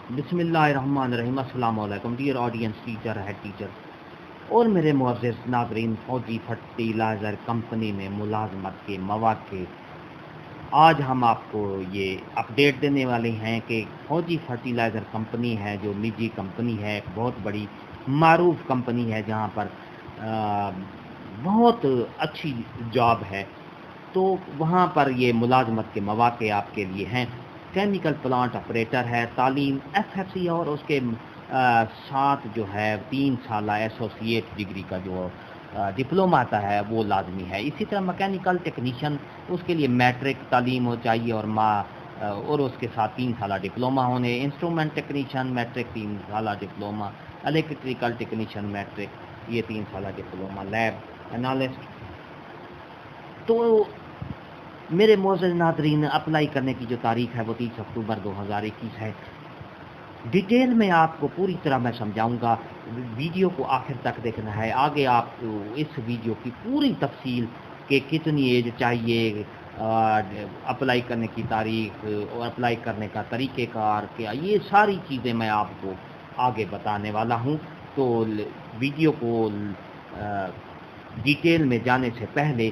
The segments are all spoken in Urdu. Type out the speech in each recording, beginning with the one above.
بسم اللہ الرحمن الرحیم۔ السلام علیکم dear audience, teacher, head teacher اور میرے معزز ناظرین۔ فوجی فرٹیلائزر کمپنی میں ملازمت کے مواقع، آج ہم آپ کو یہ اپڈیٹ دینے والے ہیں کہ فوجی فرٹیلائزر کمپنی ہے جو نجی کمپنی ہے، ایک بہت بڑی معروف کمپنی ہے جہاں پر بہت اچھی جاب ہے، تو وہاں پر یہ ملازمت کے مواقع آپ کے لیے ہیں۔ کیمیکل پلانٹ آپریٹر ہے، تعلیم ایف ایف سی اور اس کے ساتھ جو ہے 3 سالہ ایسوسیٹ ڈگری کا جو ڈپلوما آتا ہے وہ لازمی ہے۔ اسی طرح مکینیکل ٹیکنیشین، اس کے لیے میٹرک تعلیم ہو چاہیے اور اس کے ساتھ 3 سالہ ڈپلوما ہونے۔ انسٹرومنٹ ٹیکنیشین میٹرک 3 سالہ ڈپلوما، الیکٹریکل ٹیکنیشین میٹرک یہ 3 سالہ ڈپلوما، لیب انالسٹ۔ تو میرے معزز ناظرین، اپلائی کرنے کی جو تاریخ ہے وہ 30 اکتوبر 2021 ہے۔ ڈیٹیل میں آپ کو پوری طرح میں سمجھاؤں گا، ویڈیو کو آخر تک دیکھنا ہے۔ آگے آپ اس ویڈیو کی پوری تفصیل کہ کتنی ایج چاہیے، اپلائی کرنے کی تاریخ اور اپلائی کرنے کا طریقہ کار، کیا یہ ساری چیزیں میں آپ کو آگے بتانے والا ہوں۔ تو ویڈیو کو ڈیٹیل میں جانے سے پہلے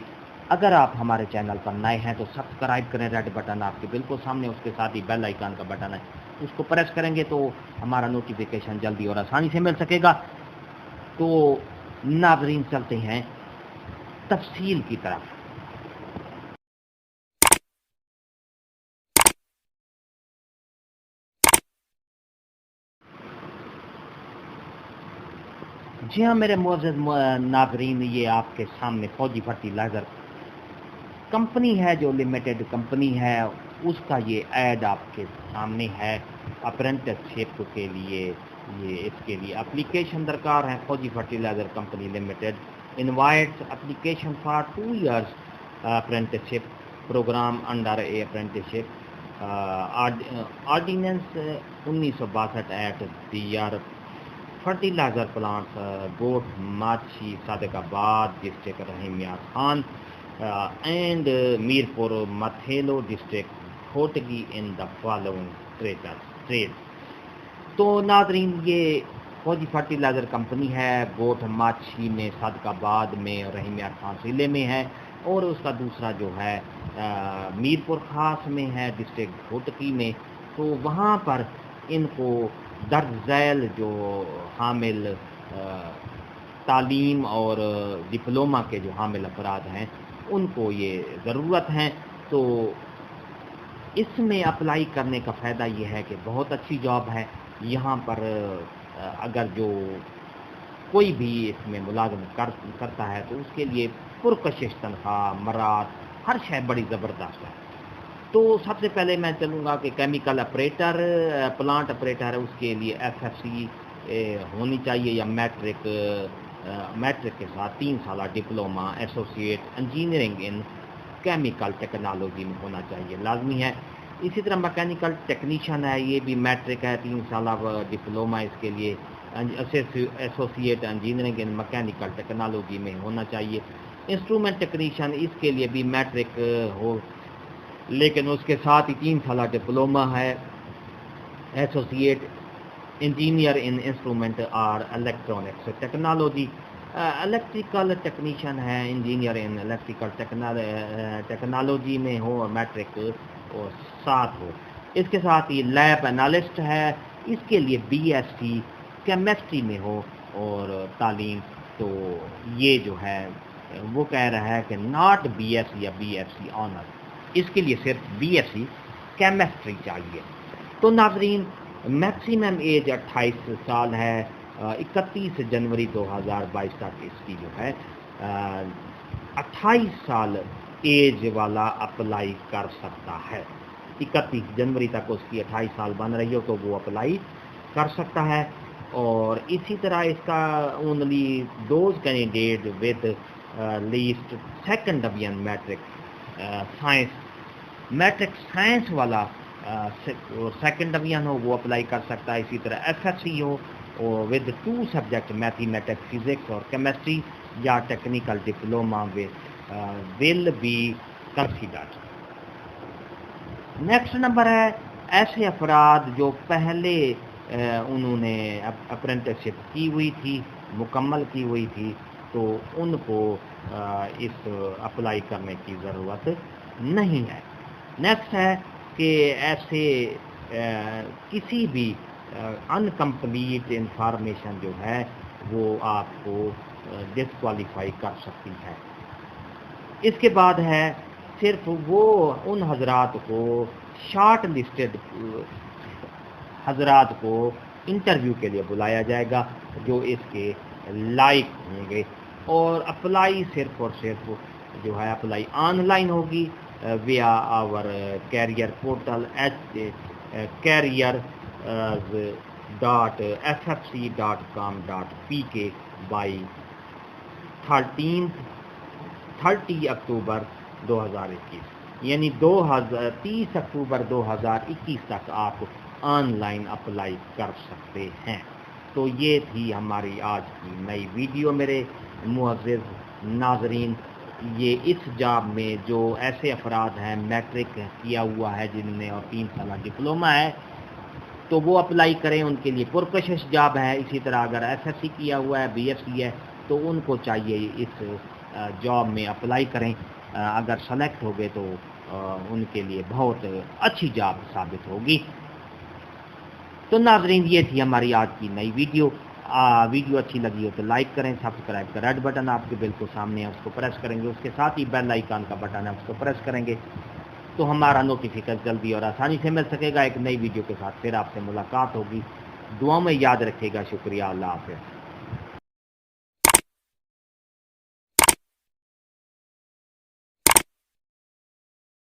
اگر آپ ہمارے چینل پر نئے ہیں تو سبسکرائب کریں، ریڈ بٹن آپ کے بالکل سامنے، اس کے ساتھ ہی بیل آئیکن کا بٹن ہے، اس کو پریس کریں گے تو ہمارا نوٹیفیکیشن جلدی اور آسانی سے مل سکے گا۔ تو ناظرین چلتے ہیں تفصیل کی طرف۔ جی ہاں میرے معزز ناظرین، یہ آپ کے سامنے فوجی فرٹیلائزر کمپنی ہے جو لمیٹڈ کمپنی ہے، اس کا یہ ایڈ آپ کے سامنے ہے۔ اپرینٹس شپ کے لیے اس کے لیے اپلیکیشن درکار ہے۔ Fauji fertilizer company limited invites application for 2 years apprenticeship program under a apprenticeship ordinance 1962 at their fertilizer plants Goth Machhi Sadiqabad district Rahim Khan and Mirpur Mathelo district Ghotki in the following state. تو ناظرین، یہ فوجی فرٹیلائزر کمپنی ہے، گوٹ ماچھی میں، صادق آباد میں اور رحیم خان ضلع میں ہے، اور اس کا دوسرا جو ہے میرپور خاص میں ہے، ڈسٹرکٹ کھوٹکی میں۔ تو وہاں پر ان کو درج ذیل جو حامل تعلیم اور ڈپلوما کے جو حامل افراد ہیں ان کو یہ ضرورت ہیں۔ تو اس میں اپلائی کرنے کا فائدہ یہ ہے کہ بہت اچھی جاب ہے۔ یہاں پر اگر جو کوئی بھی اس میں ملازمت کرتا ہے تو اس کے لیے پرکشش تنخواہ، مراد، ہر شے بڑی زبردست ہے۔ تو سب سے پہلے میں چلوں گا کہ کیمیکل آپریٹر، پلانٹ آپریٹر ہے، اس کے لیے ایف ایف سی ہونی چاہیے یا میٹرک کے ساتھ 3 سالہ ڈپلوما ایسوسیٹ انجینئرنگ ان کیمیکل ٹیکنالوجی میں ہونا چاہیے، لازمی ہے۔ اسی طرح مکینیکل ٹیکنیشین ہے، یہ بھی میٹرک ہے، 3 سالہ ڈپلوما اس کے لیے ایسوسیٹ انجینئرنگ ان مکینیکل ٹیکنالوجی میں ہونا چاہیے۔ انسٹرومنٹ ٹیکنیشین، اس کے لیے بھی میٹرک ہو لیکن اس کے ساتھ ہی 3 سالہ ڈپلوما ہے۔ ایسوسیٹ انجینئر ان انسٹرومنٹ اور الیکٹرانکس ٹیکنالوجی، الیکٹریکل ٹیکنیشین ہے، انجینئر ان الیکٹریکل ٹیکنالوجی میں ہو اور میٹرک اور ساتھ ہو۔ اس کے ساتھ ہی لیب انالسٹ ہے، اس کے لیے بی ایس سی کیمسٹری میں ہو اور تعلیم۔ تو یہ جو ہے وہ کہہ رہا ہے کہ ناٹ بی ایس سی یا بی ایس سی آنر، اس کے لیے صرف بی ایس سی کیمسٹری چاہیے۔ تو ناظرین، میکسیمم ایج 28 سال ہے، 31 جنوری 2022 تک اس کی جو ہے 28 سال ایج والا اپلائی کر سکتا ہے۔ 31 جنوری تک اس کی 28 سال بن رہی ہو تو وہ اپلائی کر سکتا ہے۔ اور اسی طرح اس کا only those candidate with least second division matric science والا سیکنڈ ڈویژن ہو وہ اپلائی کر سکتا ہے۔ اسی طرح ایف ایس سی ہو اور ود 2 سبجیکٹ میتھمیٹکس، فزکس اور کیمسٹری یا technical diploma will be considered. Next number ہے ایسے افراد جو پہلے انہوں نے اپرینٹسشپ کی ہوئی تھی، مکمل کی ہوئی تھی، تو ان کو اس اپلائی کرنے کی ضرورت نہیں ہے۔ نیکسٹ ہے کہ ایسے کسی بھی انکمپلیٹ انفارمیشن جو ہے وہ آپ کو ڈسکوالیفائی کر سکتی ہے۔ اس کے بعد ہے صرف وہ ان حضرات کو شارٹ لسٹڈ حضرات کو انٹرویو کے لیے بلایا جائے گا جو اس کے لائق ہوں گے، اور اپلائی صرف اور صرف جو ہے اپلائی آن لائن ہوگی ویا آور کیریئر پورٹل careers.ffc.com.pk بائی 30 اکتوبر 2021، یعنی 30 اکتوبر 2021 تک آپ آن لائن اپلائی کر سکتے ہیں۔ تو یہ تھی ہماری آج کی نئی ویڈیو میرے معزز ناظرین۔ یہ اس جاب میں جو ایسے افراد ہیں میٹرک کیا ہوا ہے جن نے اور 3 سالہ ڈپلومہ ہے تو وہ اپلائی کریں، ان کے لیے پرکشش جاب ہے۔ اسی طرح اگر ایس ایس سی کیا ہوا ہے، بی ایس سی ہے، تو ان کو چاہیے اس جاب میں اپلائی کریں۔ اگر سلیکٹ ہو گئے تو ان کے لیے بہت اچھی جاب ثابت ہوگی۔ تو ناظرین یہ تھی ہماری آج کی نئی ویڈیو۔ ویڈیو اچھی لگی ہو تو لائک کریں، سبسکرائب کا ریڈ بٹن آپ کے بالکل سامنے ہے، اس کو پریس کریں گے، اس کے ساتھ ہی بیل آئیکن کا بٹن ہے، اس کو پریس کریں گے تو ہمارا نوٹیفیکیشن جلدی اور آسانی سے مل سکے گا۔ ایک نئی ویڈیو کے ساتھ پھر آپ سے ملاقات ہوگی۔ دعاؤں میں یاد رکھے گا۔ شکریہ، اللہ حافظ۔